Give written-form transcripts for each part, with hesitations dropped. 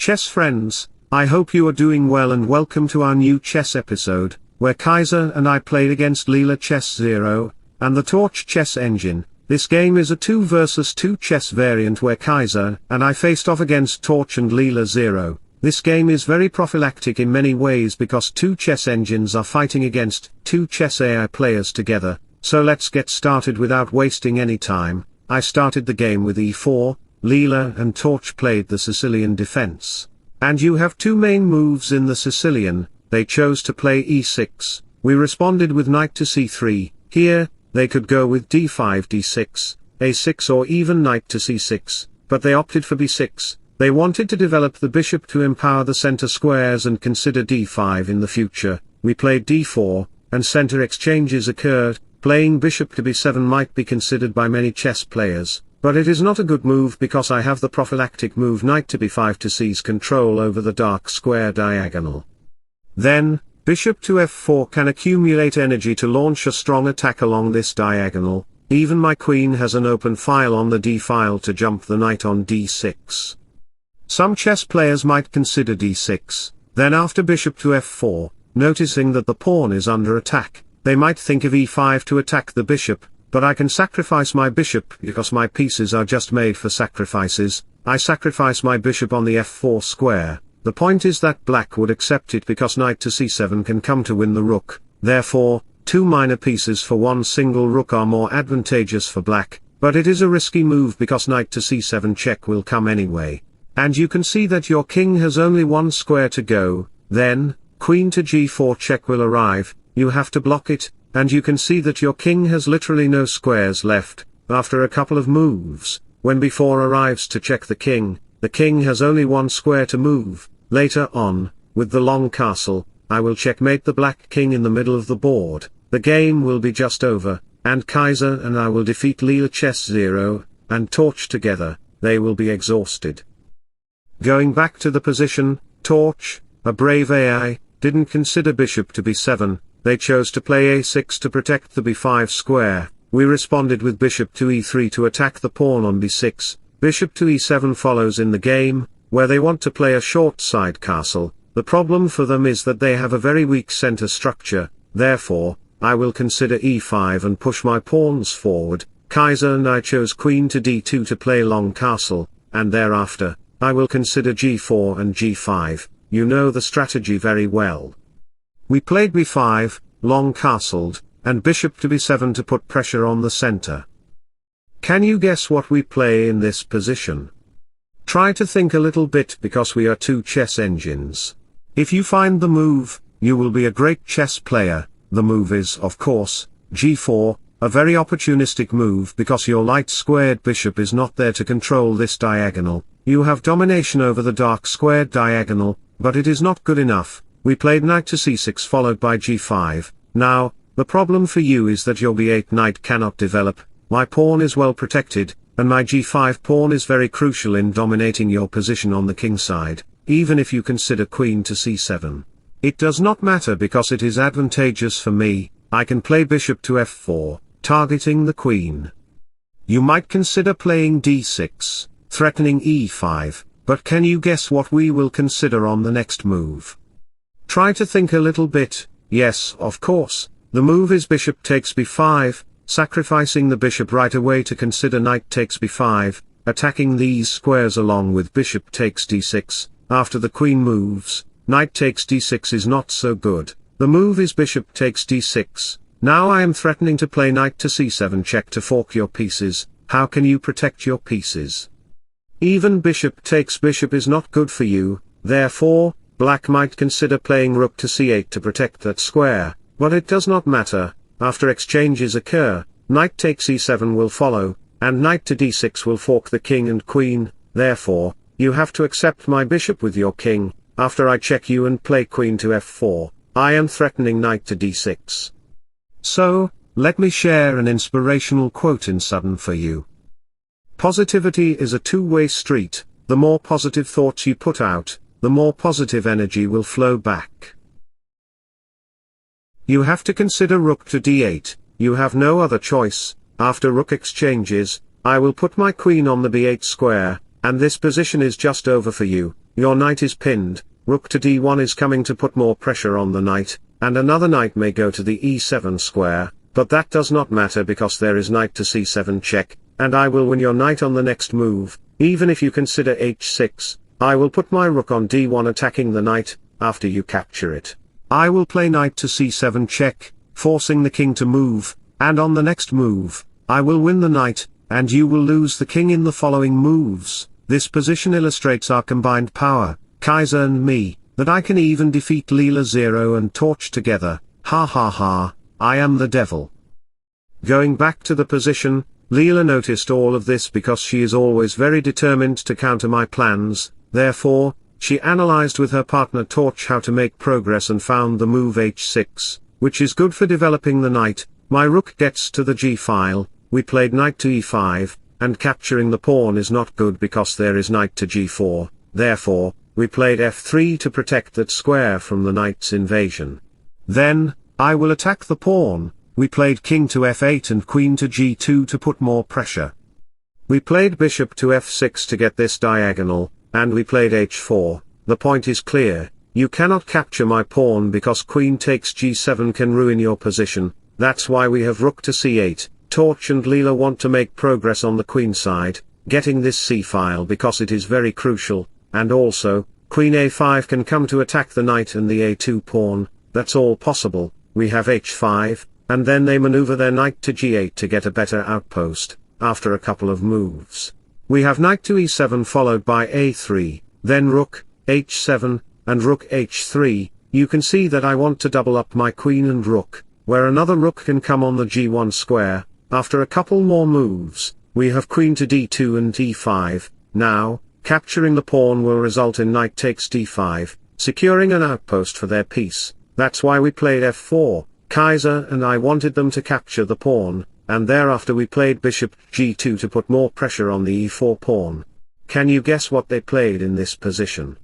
Chess friends, I hope you are doing well and welcome to our new chess episode, where Caissa and I played against LeelaZero, and the Torch chess engine. This game is a 2 versus 2 chess variant where Caissa and I faced off against Torch and LeelaZero. This game is very prophylactic in many ways because 2 chess engines are fighting against 2 chess AI players together, so let's get started without wasting any time. I started the game with e4, Leela and Torch played the Sicilian defense. And you have 2 main moves in the Sicilian. They chose to play e6, we responded with knight to c3, here, they could go with d5 d6, a6 or even knight to c6, but they opted for b6, they wanted to develop the bishop to empower the center squares and consider d5 in the future. We played d4, and center exchanges occurred. Playing bishop to b7 might be considered by many chess players, but it is not a good move because I have the prophylactic move knight to b5 to seize control over the dark square diagonal. Then, bishop to f4 can accumulate energy to launch a strong attack along this diagonal. Even my queen has an open file on the d file to jump the knight on d6. Some chess players might consider d6, then after bishop to f4, noticing that the pawn is under attack, they might think of e5 to attack the bishop, but I can sacrifice my bishop because my pieces are just made for sacrifices. I sacrifice my bishop on the f4 square. The point is that black would accept it because knight to c7 can come to win the rook, therefore, 2 minor pieces for 1 single rook are more advantageous for black, but it is a risky move because knight to c7 check will come anyway. And you can see that your king has only 1 square to go, then, queen to g4 check will arrive, you have to block it, and you can see that your king has literally no squares left. After a couple of moves, when b4 arrives to check the king has only 1 square to move. Later on, with the long castle, I will checkmate the black king in the middle of the board. The game will be just over, and Caissa and I will defeat LeelaZero and Torch together. They will be exhausted. Going back to the position, Torch, a brave AI, didn't consider bishop to b7, they chose to play a6 to protect the b5 square. We responded with bishop to e3 to attack the pawn on b6, bishop to e7 follows in the game, where they want to play a short side castle. The problem for them is that they have a very weak center structure, therefore, I will consider e5 and push my pawns forward. Caissa and I chose queen to d2 to play long castle, and thereafter, I will consider g4 and g5, you know the strategy very well. We played b5, long castled, and bishop to b7 to put pressure on the center. Can you guess what we play in this position? Try to think a little bit because we are 2 chess engines. If you find the move, you will be a great chess player. The move is, of course, g4, a very opportunistic move because your light squared bishop is not there to control this diagonal. You have domination over the dark squared diagonal, but it is not good enough. We played knight to c6 followed by g5. Now, the problem for you is that your b8 knight cannot develop. My pawn is well protected, and my g5 pawn is very crucial in dominating your position on the kingside, even if you consider queen to c7. It does not matter because it is advantageous for me. I can play bishop to f4, targeting the queen. You might consider playing d6, threatening e5, but can you guess what we will consider on the next move? Try to think a little bit. Yes, of course, the move is bishop takes b5, sacrificing the bishop right away to consider knight takes b5, attacking these squares along with bishop takes d6, after the queen moves, knight takes d6 is not so good, the move is bishop takes d6, now I am threatening to play knight to c7 check to fork your pieces. How can you protect your pieces? Even bishop takes bishop is not good for you, therefore, black might consider playing rook to c8 to protect that square, but it does not matter. After exchanges occur, knight takes e7 will follow, and knight to d6 will fork the king and queen, therefore, you have to accept my bishop with your king. After I check you and play queen to f4, I am threatening knight to d6. So, let me share an inspirational quote in sudden for you. Positivity is a two-way street. The more positive thoughts you put out, the more positive energy will flow back. You have to consider rook to d8, you have no other choice. After rook exchanges, I will put my queen on the b8 square, and this position is just over for you. your knight is pinned, rook to d1 is coming to put more pressure on the knight, and another knight may go to the e7 square, but that does not matter because there is knight to c7 check, and I will win your knight on the next move. Even if you consider h6, I will put my rook on d1 attacking the knight, after you capture it. I will play knight to c7 check, forcing the king to move, and on the next move, I will win the knight, and you will lose the king in the following moves. This position illustrates our combined power, Caissa and me, that I can even defeat LeelaZero and Torch together. Ha ha ha, I am the devil. Going back to the position, Leela noticed all of this because she is always very determined to counter my plans. Therefore, she analyzed with her partner Torch how to make progress and found the move h6, which is good for developing the knight. My rook gets to the g file, we played knight to e5, and capturing the pawn is not good because there is knight to g4, therefore, we played f3 to protect that square from the knight's invasion. Then, I will attack the pawn. We played king to f8 and queen to g2 to put more pressure. We played bishop to f6 to get this diagonal, and we played h4. The point is clear, you cannot capture my pawn because queen takes g7 can ruin your position. That's why we have rook to c8. Torch and Leela want to make progress on the queen side, getting this c-file because it is very crucial, and also, queen a5 can come to attack the knight and the a2 pawn. That's all possible. We have h5, and then they maneuver their knight to g8 to get a better outpost, after a couple of moves. We have knight to e7 followed by a3, then rook, h7, and rook h3. You can see that I want to double up my queen and rook, where another rook can come on the g1 square. After a couple more moves, we have queen to d2 and e5. Now, capturing the pawn will result in knight takes d5, securing an outpost for their piece. That's why we played f4. Caissa and I wanted them to capture the pawn, and thereafter we played bishop g2 to put more pressure on the e4 pawn. Can you guess what they played in this position?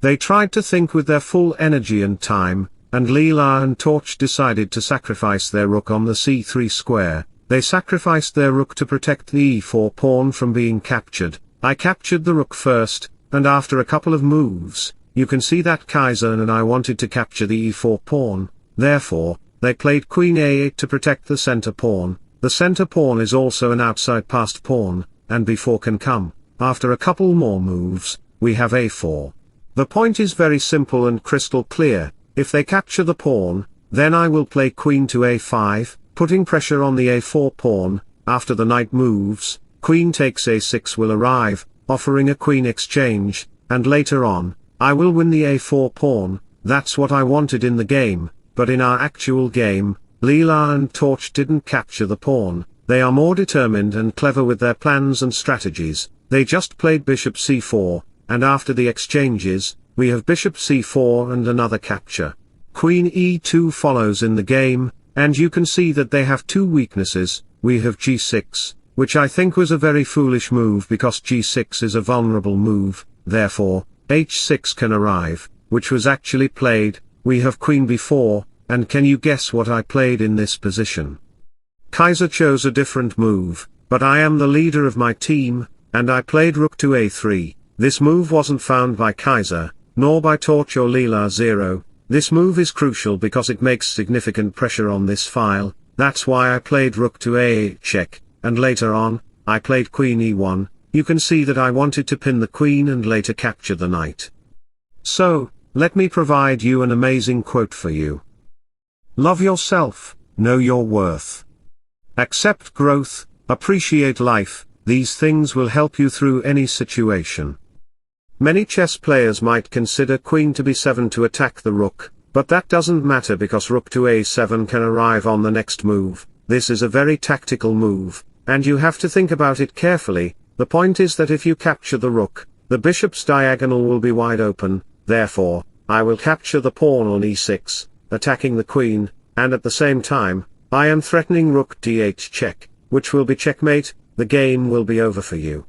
They tried to think with their full energy and time, and Leela and Torch decided to sacrifice their rook on the c3 square. They sacrificed their rook to protect the e4 pawn from being captured. I captured the rook first, and after a couple of moves, you can see that Caissa and I wanted to capture the e4 pawn. Therefore, they played queen a8 to protect the center pawn. The center pawn is also an outside passed pawn, and b4 can come. After a couple more moves, we have a4. The point is very simple and crystal clear. If they capture the pawn, then I will play queen to a5, putting pressure on the a4 pawn. After the knight moves, queen takes a6 will arrive, offering a queen exchange, and later on, I will win the a4 pawn. That's what I wanted in the game. But in our actual game, Leela and Torch didn't capture the pawn. They are more determined and clever with their plans and strategies. They just played bishop c4, and after the exchanges, we have bishop c4 and another capture. Queen e2 follows in the game, and you can see that they have two weaknesses. We have g6, which I think was a very foolish move because g6 is a vulnerable move. Therefore, h6 can arrive, which was actually played. We have queen b4, and can you guess what I played in this position? Caissa chose a different move, but I am the leader of my team, and I played rook to a3. This move wasn't found by Caissa, nor by Torch or LeelaZero. This move is crucial because it makes significant pressure on this file. That's why I played rook to a8 check, and later on, I played queen e1. You can see that I wanted to pin the queen and later capture the knight. So, let me provide you an amazing quote for you. Love yourself, know your worth. Accept growth, appreciate life, these things will help you through any situation. Many chess players might consider queen to b7 to attack the rook, but that doesn't matter because rook to a7 can arrive on the next move. This is a very tactical move, and you have to think about it carefully. The point is that if you capture the rook, the bishop's diagonal will be wide open. Therefore, I will capture the pawn on e6, attacking the queen, and at the same time, I am threatening rook d8 check, which will be checkmate. The game will be over for you.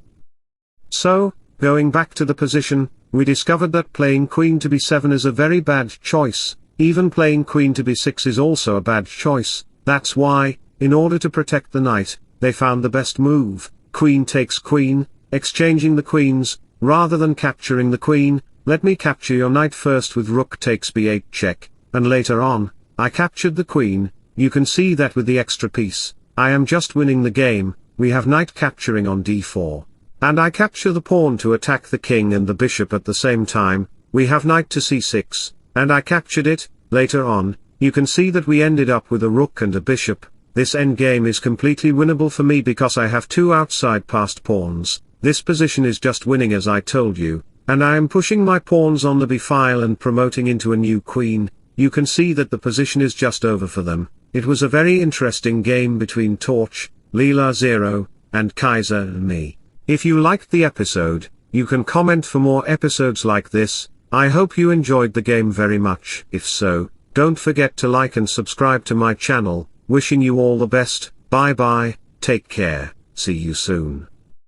So, going back to the position, we discovered that playing queen to b7 is a very bad choice. Even playing queen to b6 is also a bad choice. That's why, in order to protect the knight, they found the best move. Queen takes queen, exchanging the queens. Rather than capturing the queen, let me capture your knight first with rook takes b8 check, and later on, I captured the queen. You can see that with the extra piece, I am just winning the game. We have knight capturing on d4. And I capture the pawn to attack the king and the bishop at the same time. We have knight to c6, and I captured it. Later on, you can see that we ended up with a rook and a bishop. This endgame is completely winnable for me because I have two outside passed pawns. This position is just winning as I told you, and I am pushing my pawns on the b file and promoting into a new queen. You can see that the position is just over for them. It was a very interesting game between Torch, LeelaZero, and Caissa and me. If you liked the episode, you can comment for more episodes like this. I hope you enjoyed the game very much. If so, don't forget to like and subscribe to my channel. Wishing you all the best. Bye bye, take care, see you soon.